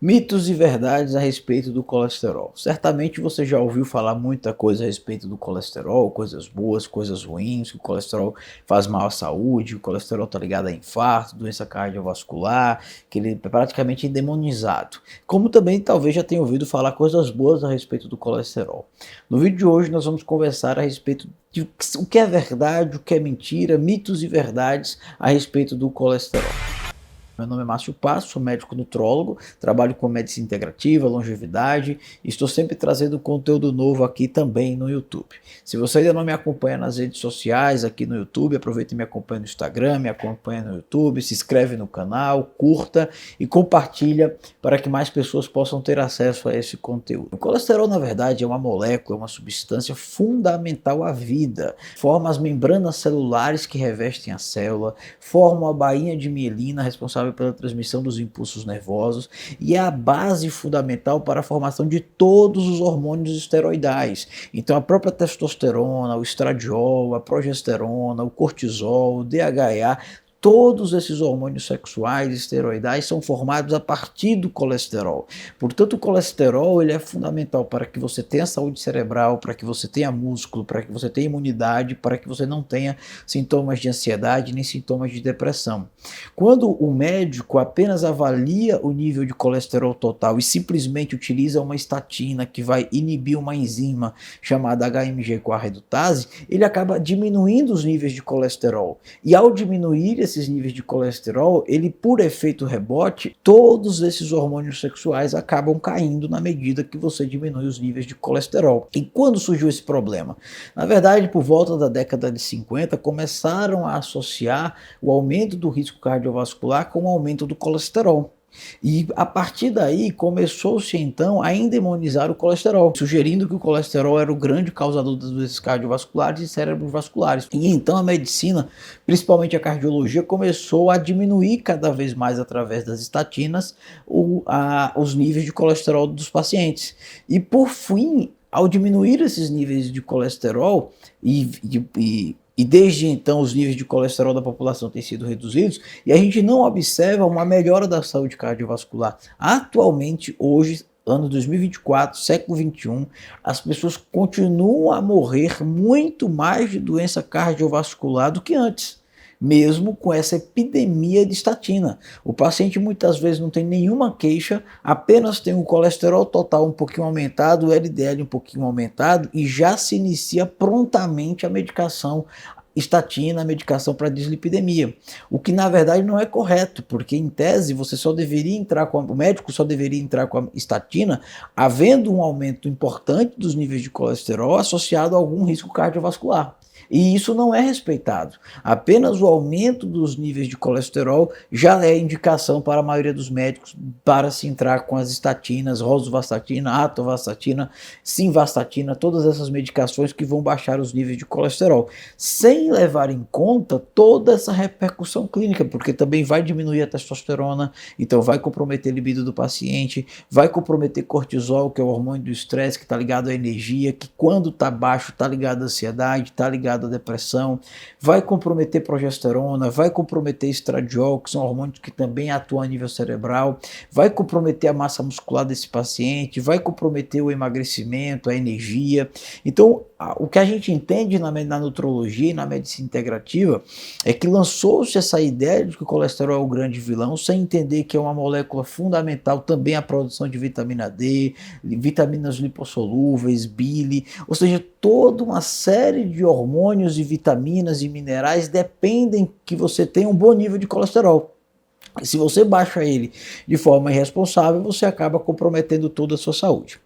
Mitos e verdades a respeito do colesterol. Certamente você já ouviu falar muita coisa a respeito do colesterol, coisas boas, coisas ruins, que o colesterol faz mal à saúde, o colesterol está ligado a infarto, doença cardiovascular, que ele é praticamente endemonizado. Como também talvez já tenha ouvido falar coisas boas a respeito do colesterol. No vídeo de hoje nós vamos conversar a respeito de o que é verdade, o que é mentira, mitos e verdades a respeito do colesterol. Meu nome é Márcio Passo, sou médico nutrólogo, trabalho com medicina integrativa, longevidade e estou sempre trazendo conteúdo novo aqui também no YouTube. Se você ainda não me acompanha nas redes sociais aqui no YouTube, aproveita e me acompanha no Instagram, me acompanha no YouTube, se inscreve no canal, curta e compartilha para que mais pessoas possam ter acesso a esse conteúdo. O colesterol, na verdade, é uma molécula, é uma substância fundamental à vida. Forma as membranas celulares que revestem a célula, forma a bainha de mielina responsável pela transmissão dos impulsos nervosos e é a base fundamental para a formação de todos os hormônios esteroidais. Então a própria testosterona, o estradiol, a progesterona, o cortisol, o DHEA, todos esses hormônios sexuais esteroidais são formados a partir do colesterol. Portanto, o colesterol ele é fundamental para que você tenha saúde cerebral, para que você tenha músculo, para que você tenha imunidade, para que você não tenha sintomas de ansiedade nem sintomas de depressão. Quando o médico apenas avalia o nível de colesterol total e simplesmente utiliza uma estatina que vai inibir uma enzima chamada HMG-CoA redutase, ele acaba diminuindo os níveis de colesterol. E ao diminuir esses níveis de colesterol, ele, por efeito rebote, todos esses hormônios sexuais acabam caindo na medida que você diminui os níveis de colesterol. E quando surgiu esse problema? Na verdade, por volta da década de 50, começaram a associar o aumento do risco cardiovascular com o aumento do colesterol. E a partir daí começou-se então a endemonizar o colesterol, sugerindo que o colesterol era o grande causador das doenças cardiovasculares e cerebrovasculares. E então a medicina, principalmente a cardiologia, começou a diminuir cada vez mais através das estatinas os níveis de colesterol dos pacientes. E por fim, ao diminuir esses níveis de colesterol e desde então os níveis de colesterol da população têm sido reduzidos e a gente não observa uma melhora da saúde cardiovascular. Atualmente, hoje, ano 2024, século 21, as pessoas continuam a morrer muito mais de doença cardiovascular do que antes. Mesmo com essa epidemia de estatina. O paciente muitas vezes não tem nenhuma queixa, apenas tem o colesterol total um pouquinho aumentado, o LDL um pouquinho aumentado e já se inicia prontamente a medicação estatina, a medicação para dislipidemia, o que na verdade não é correto, porque em tese você só deveria entrar o médico só deveria entrar com a estatina havendo um aumento importante dos níveis de colesterol associado a algum risco cardiovascular. E isso não é respeitado. Apenas o aumento dos níveis de colesterol já é indicação para a maioria dos médicos para se entrar com as estatinas, rosuvastatina, atorvastatina, simvastatina, todas essas medicações que vão baixar os níveis de colesterol, sem levar em conta toda essa repercussão clínica, porque também vai diminuir a testosterona, então vai comprometer a libido do paciente, vai comprometer cortisol, que é o hormônio do estresse, que está ligado à energia, que quando está baixo está ligado à ansiedade, está ligado da depressão, vai comprometer progesterona, vai comprometer estradiol, que são hormônios que também atuam a nível cerebral, vai comprometer a massa muscular desse paciente, vai comprometer o emagrecimento, a energia. Então, o que a gente entende na nutrologia e na medicina integrativa é que lançou-se essa ideia de que o colesterol é o grande vilão, sem entender que é uma molécula fundamental também a produção de vitamina D, vitaminas lipossolúveis, bile, ou seja, toda uma série de hormônios e vitaminas e minerais dependem que você tenha um bom nível de colesterol. E se você baixa ele de forma irresponsável, você acaba comprometendo toda a sua saúde.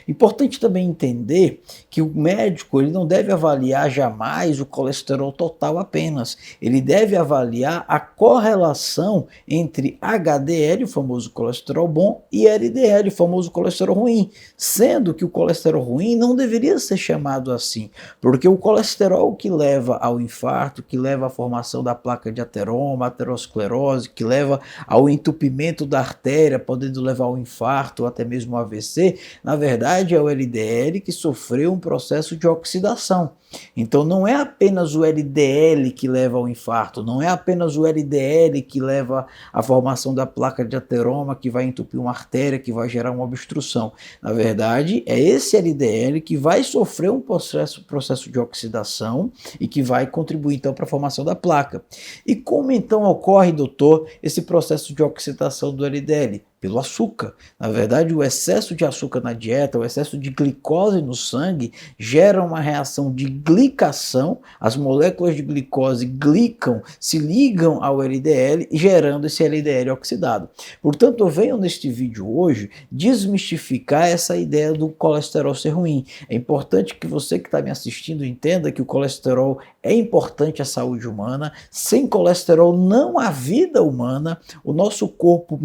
Importante também entender que o médico ele não deve avaliar jamais o colesterol total apenas, ele deve avaliar a correlação entre HDL, o famoso colesterol bom, e LDL, o famoso colesterol ruim, sendo que o colesterol ruim não deveria ser chamado assim, porque o colesterol que leva ao infarto, que leva à formação da placa de ateroma, aterosclerose, que leva ao entupimento da artéria, podendo levar ao infarto ou até mesmo ao AVC, na verdade verdade, é o LDL que sofreu um processo de oxidação. Então não é apenas o LDL que leva ao infarto, não é apenas o LDL que leva à formação da placa de ateroma, que vai entupir uma artéria, que vai gerar uma obstrução. Na verdade, é esse LDL que vai sofrer um processo de oxidação e que vai contribuir então para a formação da placa. E como então ocorre, doutor, esse processo de oxidação do LDL? Pelo açúcar. Na verdade, o excesso de açúcar na dieta, o excesso de glicose no sangue, gera uma reação de glicação, as moléculas de glicose glicam, se ligam ao LDL, gerando esse LDL oxidado. Portanto, eu venho neste vídeo hoje desmistificar essa ideia do colesterol ser ruim. É importante que você que está me assistindo entenda que o colesterol é importante à saúde humana. Sem colesterol não há vida humana. O nosso corpo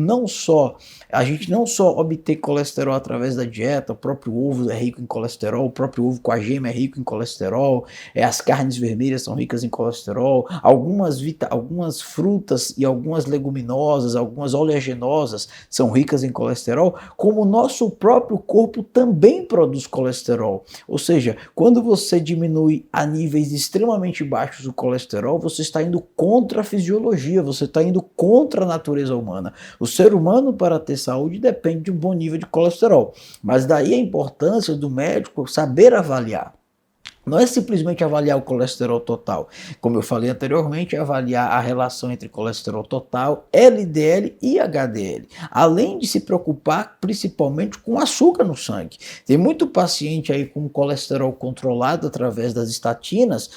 a gente não só obtém colesterol através da dieta, o próprio ovo é rico em colesterol, o próprio ovo com a gema é rico em colesterol, as carnes vermelhas são ricas em colesterol, algumas frutas e algumas leguminosas, algumas oleaginosas são ricas em colesterol, como o nosso próprio corpo também produz colesterol. Ou seja, quando você diminui a níveis extremamente baixos o colesterol, você está indo contra a fisiologia, você está indo contra a natureza humana. O ser humano, para ter saúde, depende de um bom nível de colesterol. Mas daí a importância do médico saber avaliar. Não é simplesmente avaliar o colesterol total. Como eu falei anteriormente, é avaliar a relação entre colesterol total, LDL e HDL. Além de se preocupar principalmente com açúcar no sangue. Tem muito paciente aí com colesterol controlado através das estatinas,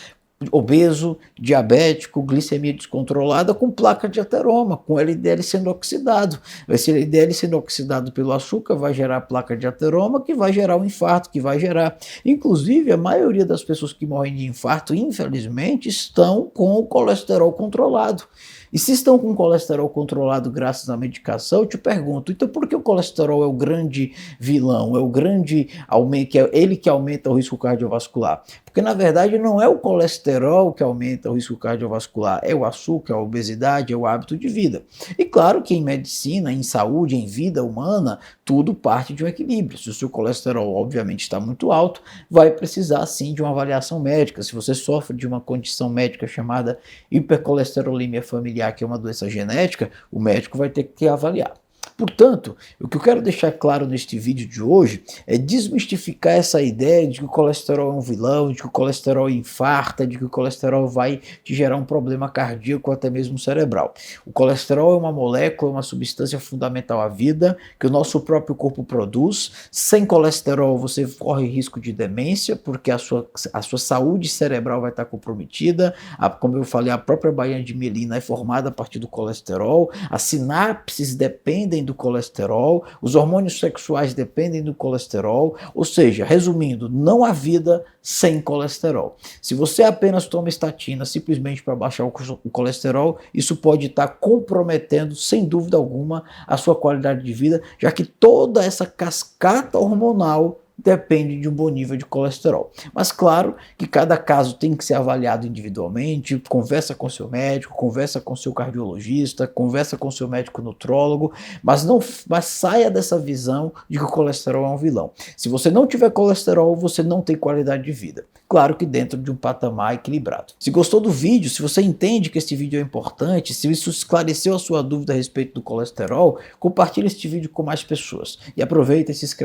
obeso, diabético, glicemia descontrolada, com placa de ateroma, com LDL sendo oxidado. Esse LDL sendo oxidado pelo açúcar vai gerar placa de ateroma, que vai gerar um infarto, que vai gerar... Inclusive, a maioria das pessoas que morrem de infarto, infelizmente, estão com o colesterol controlado. E se estão com colesterol controlado graças à medicação, eu te pergunto, então por que o colesterol é o grande vilão, é o grande aumento, que é ele que aumenta o risco cardiovascular? Porque na verdade não é o colesterol que aumenta o risco cardiovascular, é o açúcar, a obesidade, é o hábito de vida. E claro que em medicina, em saúde, em vida humana, tudo parte de um equilíbrio. Se o seu colesterol obviamente está muito alto, vai precisar sim de uma avaliação médica. Se você sofre de uma condição médica chamada hipercolesterolemia familiar, que é uma doença genética, o médico vai ter que avaliar. Portanto, o que eu quero deixar claro neste vídeo de hoje é desmistificar essa ideia de que o colesterol é um vilão, de que o colesterol infarta, de que o colesterol vai te gerar um problema cardíaco ou até mesmo cerebral. O colesterol é uma molécula, uma substância fundamental à vida, que o nosso próprio corpo produz. Sem colesterol você corre risco de demência, porque a sua saúde cerebral vai estar comprometida. Como eu falei, a própria baía de mielina é formada a partir do colesterol, as sinapses dependem do colesterol, os hormônios sexuais dependem do colesterol, ou seja, resumindo, não há vida sem colesterol. Se você apenas toma estatina simplesmente para baixar o colesterol, isso pode estar comprometendo, sem dúvida alguma, a sua qualidade de vida, já que toda essa cascata hormonal depende de um bom nível de colesterol. Mas claro que cada caso tem que ser avaliado individualmente, conversa com seu médico, conversa com seu cardiologista, conversa com seu médico nutrólogo, mas saia dessa visão de que o colesterol é um vilão. Se você não tiver colesterol, você não tem qualidade de vida. Claro que dentro de um patamar equilibrado. Se gostou do vídeo, se você entende que este vídeo é importante, se isso esclareceu a sua dúvida a respeito do colesterol, compartilhe este vídeo com mais pessoas. E aproveita e se inscreve